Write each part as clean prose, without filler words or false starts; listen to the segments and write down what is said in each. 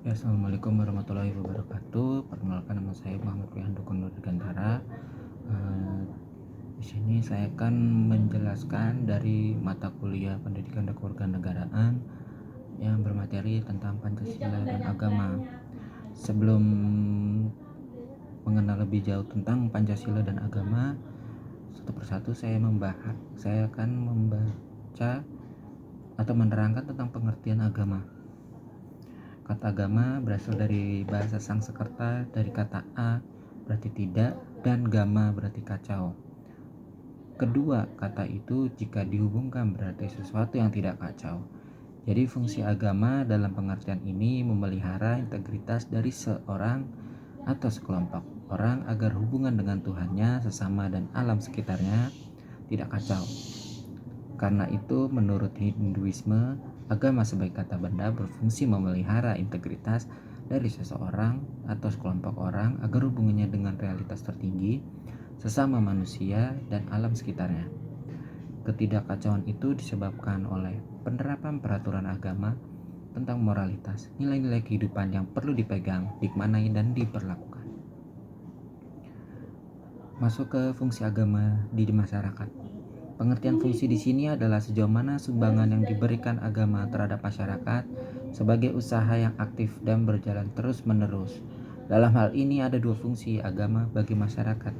Ya, Assalamualaikum warahmatullahi wabarakatuh. Perkenalkan, nama saya Muhammad Wihandoko Nur Gantara. Eh, di sini saya akan menjelaskan dari mata kuliah Pendidikan dan Kewarganegaraan yang bermateri tentang Pancasila dan agama. Sebelum mengenal lebih jauh tentang Pancasila dan agama, satu persatu saya akan membaca atau menerangkan tentang pengertian agama. Kata agama berasal dari bahasa Sanskerta, dari kata a berarti tidak dan gama berarti kacau. Kedua kata itu jika dihubungkan berarti sesuatu yang tidak kacau. Jadi fungsi agama dalam pengertian ini memelihara integritas dari seorang atau sekelompok orang agar hubungan dengan Tuhannya, sesama dan alam sekitarnya tidak kacau. Karena itu menurut Hinduisme, agama sebagai kata benda berfungsi memelihara integritas dari seseorang atau sekelompok orang agar hubungannya dengan realitas tertinggi, sesama manusia dan alam sekitarnya. Ketidakkacauan itu disebabkan oleh penerapan peraturan agama tentang moralitas, nilai-nilai kehidupan yang perlu dipegang, dimaknai dan diperlakukan. Masuk ke fungsi agama di masyarakat. Pengertian fungsi di sini adalah sejauh mana sumbangan yang diberikan agama terhadap masyarakat sebagai usaha yang aktif dan berjalan terus-menerus. Dalam hal ini ada dua fungsi agama bagi masyarakat.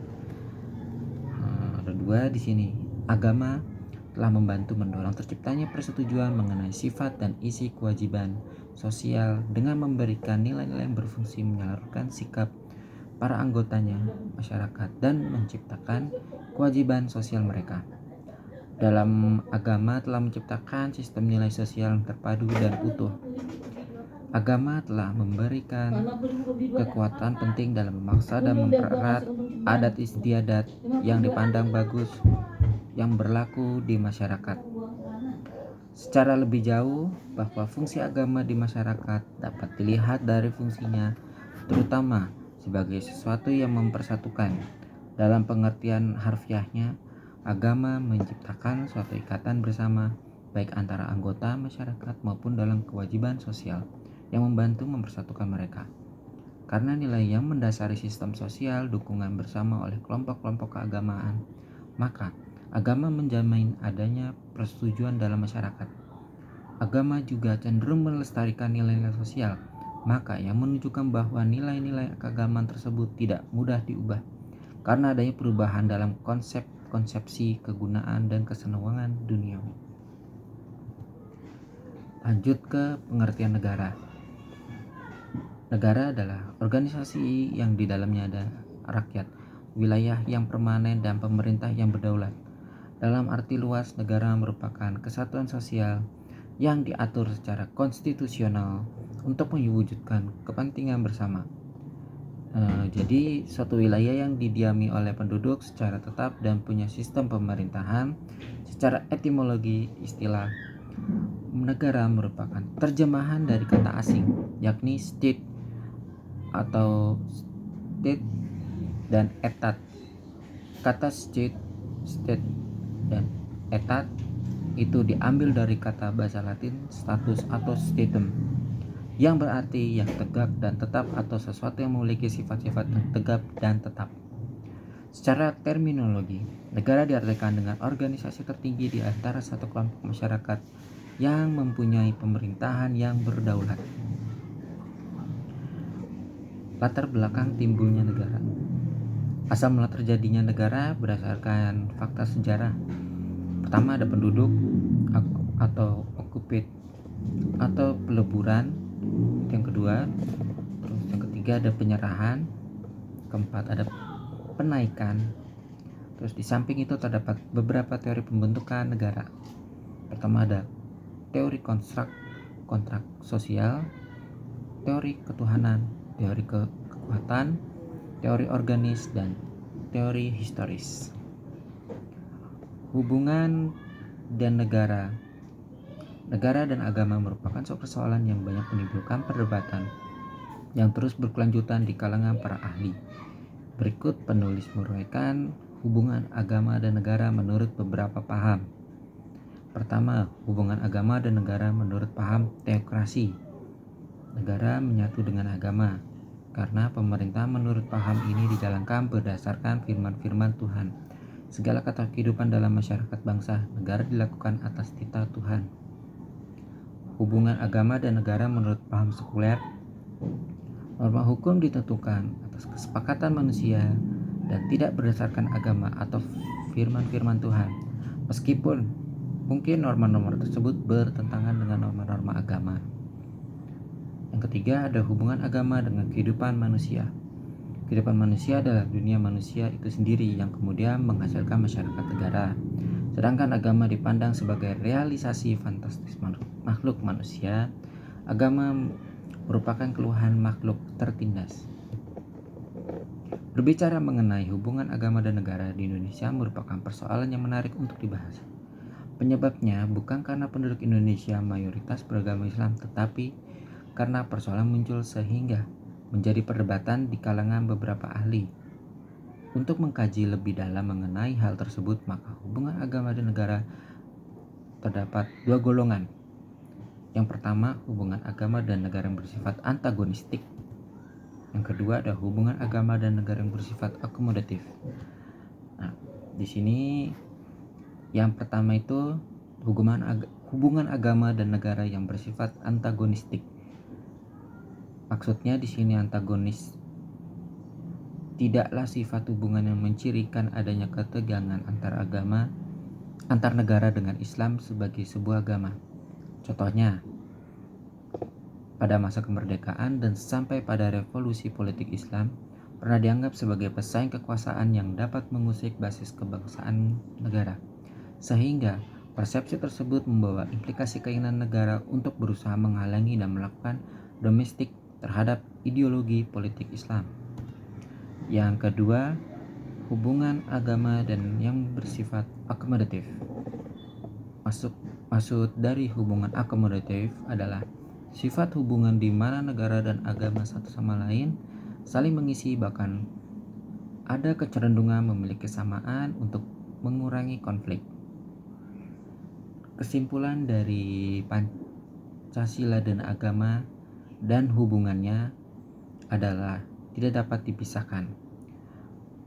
Ada dua di sini. Agama telah membantu mendorong terciptanya persetujuan mengenai sifat dan isi kewajiban sosial dengan memberikan nilai-nilai yang berfungsi menyalurkan sikap para anggotanya masyarakat dan menciptakan kewajiban sosial mereka. Dalam agama telah menciptakan sistem nilai sosial yang terpadu dan utuh. Agama telah memberikan kekuatan penting dalam memaksa dan mempererat adat istiadat yang dipandang bagus yang berlaku di masyarakat. Secara lebih jauh, bahwa fungsi agama di masyarakat dapat dilihat dari fungsinya, terutama sebagai sesuatu yang mempersatukan. Dalam pengertian harfiahnya, agama menciptakan suatu ikatan bersama, baik antara anggota masyarakat maupun dalam kewajiban sosial, yang membantu mempersatukan mereka. Karena nilai yang mendasari sistem sosial dukungan bersama oleh kelompok-kelompok keagamaan, maka agama menjamin adanya persetujuan dalam masyarakat. Agama juga cenderung melestarikan nilai-nilai sosial, maka yang menunjukkan bahwa nilai-nilai keagamaan tersebut tidak mudah diubah karena adanya perubahan dalam konsepsi kegunaan dan kesenangan duniawi. Lanjut ke pengertian negara. Negara adalah organisasi yang di dalamnya ada rakyat, wilayah yang permanen dan pemerintah yang berdaulat. Dalam arti luas, negara merupakan kesatuan sosial yang diatur secara konstitusional untuk mewujudkan kepentingan bersama. Jadi suatu wilayah yang didiami oleh penduduk secara tetap dan punya sistem pemerintahan. Secara etimologi istilah negara merupakan terjemahan dari kata asing, yakni state atau state dan etat. Kata state dan etat itu diambil dari kata bahasa Latin status atau statum, yang berarti yang tegak dan tetap atau sesuatu yang memiliki sifat-sifat yang tegap dan tetap. Secara terminologi, negara diartikan dengan organisasi tertinggi di antara satu kelompok masyarakat yang mempunyai pemerintahan yang berdaulat. Latar belakang timbulnya negara. Asal mula terjadinya negara berdasarkan fakta sejarah. Pertama ada penduduk atau occuped atau peleburan. Yang kedua, terus yang ketiga ada penyerahan. Keempat ada penaikan. Terus di samping itu terdapat beberapa teori pembentukan negara. Pertama ada teori kontrak sosial, teori ketuhanan, teori kekuatan, teori organis, dan teori historis. Hubungan dan negara. Negara dan agama merupakan suatu persoalan yang banyak menimbulkan perdebatan yang terus berkelanjutan di kalangan para ahli. Berikut penulis menguraikan hubungan agama dan negara menurut beberapa paham. Pertama, hubungan agama dan negara menurut paham teokrasi. Negara menyatu dengan agama, karena pemerintah menurut paham ini dijalankan berdasarkan firman-firman Tuhan. Segala kata kehidupan dalam masyarakat bangsa negara dilakukan atas titah Tuhan. Hubungan agama dan negara menurut paham sekuler, norma hukum ditentukan atas kesepakatan manusia dan tidak berdasarkan agama atau firman-firman Tuhan. Meskipun mungkin norma-norma tersebut bertentangan dengan norma-norma agama. Yang ketiga, ada hubungan agama dengan kehidupan manusia. Kehidupan manusia adalah dunia manusia itu sendiri yang kemudian menghasilkan masyarakat negara. Sedangkan agama dipandang sebagai realisasi fantastis makhluk manusia. Agama merupakan keluhan makhluk tertindas. Berbicara mengenai hubungan agama dan negara di Indonesia merupakan persoalan yang menarik untuk dibahas. Penyebabnya bukan karena penduduk Indonesia mayoritas beragama Islam, tetapi karena persoalan muncul sehingga menjadi perdebatan di kalangan beberapa ahli. Untuk mengkaji lebih dalam mengenai hal tersebut, maka hubungan agama dan negara terdapat dua golongan. Yang pertama, hubungan agama dan negara yang bersifat antagonistik. Yang kedua, ada hubungan agama dan negara yang bersifat akomodatif. Nah, di sini yang pertama itu hubungan agama dan negara yang bersifat antagonistik. Maksudnya di sini antagonis tidaklah sifat hubungan yang mencirikan adanya ketegangan antar negara dengan Islam sebagai sebuah agama. Contohnya, pada masa kemerdekaan dan sampai pada revolusi politik Islam pernah dianggap sebagai pesaing kekuasaan yang dapat mengusik basis kebangsaan negara. Sehingga persepsi tersebut membawa implikasi keinginan negara untuk berusaha menghalangi dan melakukan domestik terhadap ideologi politik Islam. Yang kedua, hubungan agama dan yang bersifat akomodatif. Maksud dari hubungan akomodatif adalah sifat hubungan di mana negara dan agama satu sama lain saling mengisi, bahkan ada kecenderungan memiliki kesamaan untuk mengurangi konflik. Kesimpulan dari Pancasila dan agama dan hubungannya adalah tidak dapat dipisahkan.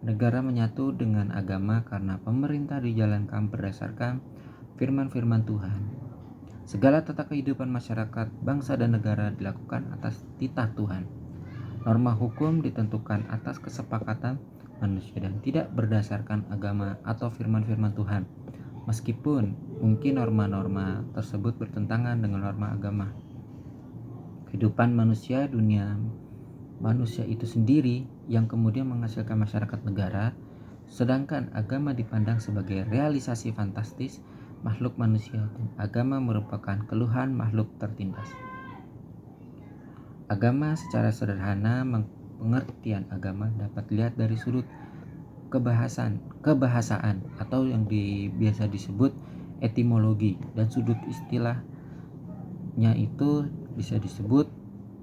Negara menyatu dengan agama karena pemerintah dijalankan berdasarkan firman-firman Tuhan. Segala tata kehidupan masyarakat, bangsa dan negara dilakukan atas titah Tuhan. Norma hukum ditentukan atas kesepakatan manusia dan tidak berdasarkan agama atau firman-firman Tuhan. Meskipun mungkin norma-norma tersebut bertentangan dengan norma agama. Kehidupan manusia, dunia manusia itu sendiri yang kemudian menghasilkan masyarakat negara, sedangkan agama dipandang sebagai realisasi fantastis makhluk manusia dan agama merupakan keluhan makhluk tertindas. Agama secara sederhana, pengertian agama dapat dilihat dari sudut kebahasaan atau yang biasa disebut etimologi, dan sudut istilahnya itu bisa disebut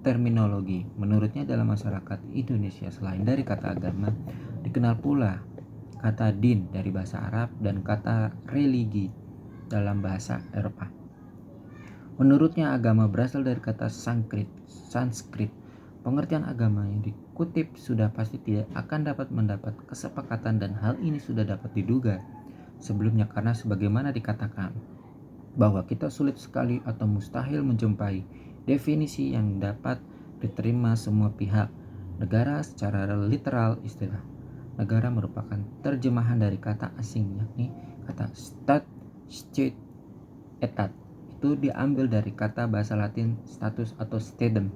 terminologi. Menurutnya dalam masyarakat Indonesia selain dari kata agama dikenal pula kata din dari bahasa Arab dan kata religi dalam bahasa Eropa. Menurutnya agama berasal dari kata Sanskrit. Pengertian agama yang dikutip sudah pasti tidak akan dapat mendapat kesepakatan, dan hal ini sudah dapat diduga sebelumnya karena sebagaimana dikatakan bahwa kita sulit sekali atau mustahil menjumpai definisi yang dapat diterima semua pihak. Negara secara literal, istilah negara merupakan terjemahan dari kata asing yakni kata stat, state, etat. Itu diambil dari kata bahasa Latin status atau statum,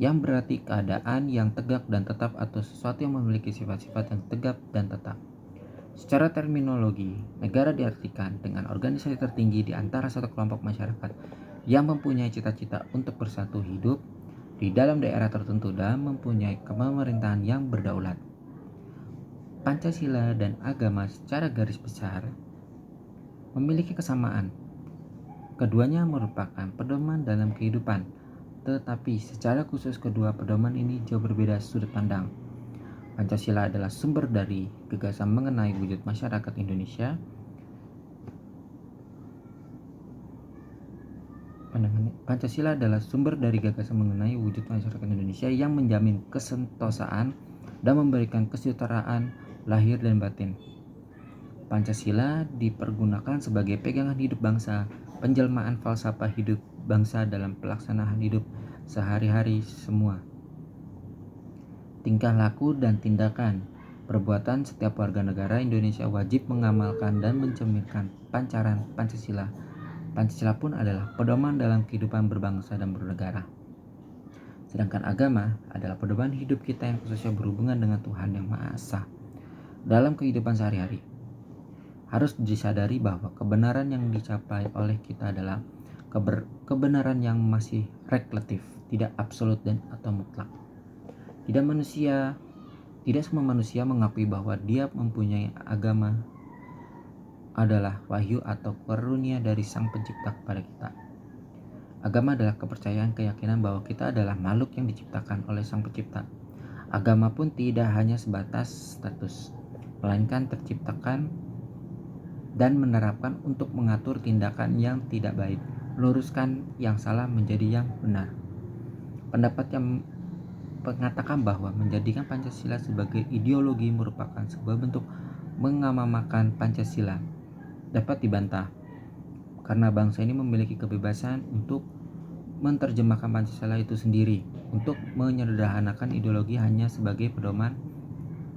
yang berarti keadaan yang tegak dan tetap atau sesuatu yang memiliki sifat-sifat yang tegak dan tetap. Secara terminologi, negara diartikan dengan organisasi tertinggi di antara satu kelompok masyarakat yang mempunyai cita-cita untuk bersatu hidup di dalam daerah tertentu dan mempunyai pemerintahan yang berdaulat. Pancasila dan agama secara garis besar memiliki kesamaan. Keduanya merupakan pedoman dalam kehidupan, tetapi secara khusus kedua pedoman ini jauh berbeda sudut pandang. Pancasila adalah sumber dari gagasan mengenai wujud masyarakat Indonesia. Pancasila adalah sumber dari gagasan mengenai wujud masyarakat Indonesia yang menjamin kesentosaan dan memberikan kesetaraan lahir dan batin. Pancasila dipergunakan sebagai pegangan hidup bangsa, penjelmaan falsafah hidup bangsa dalam pelaksanaan hidup sehari-hari semua. Tingkah laku dan tindakan perbuatan setiap warga negara Indonesia wajib mengamalkan dan mencerminkan pancaran Pancasila. Pancasila pun adalah pedoman dalam kehidupan berbangsa dan bernegara. Sedangkan agama adalah pedoman hidup kita yang khususnya berhubungan dengan Tuhan Yang Maha Esa. Dalam kehidupan sehari-hari, harus disadari bahwa kebenaran yang dicapai oleh kita adalah kebenaran yang masih relatif, tidak absolut dan atau mutlak. Tidak semua manusia mengakui bahwa dia mempunyai agama adalah wahyu atau karunia dari Sang Pencipta kepada kita. Agama adalah kepercayaan keyakinan bahwa kita adalah makhluk yang diciptakan oleh Sang Pencipta. Agama pun tidak hanya sebatas status, melainkan terciptakan dan menerapkan untuk mengatur tindakan yang tidak baik, meluruskan yang salah menjadi yang benar. Pendapat yang mengatakan bahwa menjadikan Pancasila sebagai ideologi merupakan sebuah bentuk mengamalkan Pancasila dapat dibantah, karena bangsa ini memiliki kebebasan untuk menerjemahkan Pancasila itu sendiri untuk menyederhanakan ideologi hanya sebagai pedoman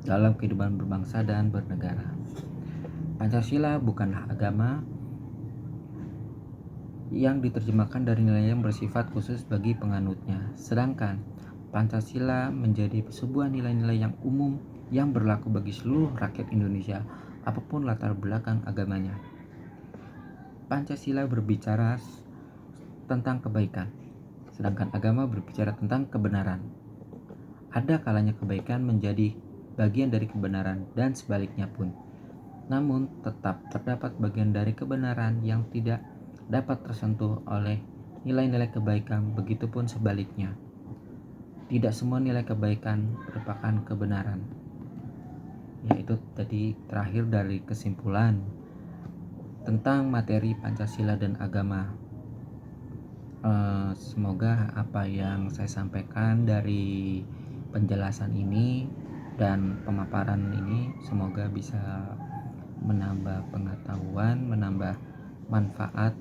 dalam kehidupan berbangsa dan bernegara. Pancasila bukanlah agama yang diterjemahkan dari nilai yang bersifat khusus bagi penganutnya, sedangkan Pancasila menjadi sebuah nilai-nilai yang umum yang berlaku bagi seluruh rakyat Indonesia, apapun latar belakang agamanya. Pancasila berbicara tentang kebaikan, sedangkan agama berbicara tentang kebenaran. Ada kalanya kebaikan menjadi bagian dari kebenaran dan sebaliknya pun. Namun tetap terdapat bagian dari kebenaran yang tidak dapat tersentuh oleh nilai-nilai kebaikan, begitupun sebaliknya. Tidak semua nilai kebaikan merupakan kebenaran. Yaitu tadi terakhir dari kesimpulan tentang materi Pancasila dan agama. Semoga apa yang saya sampaikan dari penjelasan ini dan pemaparan ini semoga bisa menambah pengetahuan, menambah manfaat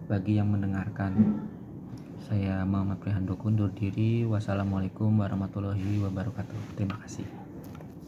bagi yang mendengarkan. Saya Muhammad Prihandoko undur diri. Wassalamualaikum warahmatullahi wabarakatuh. Terima kasih.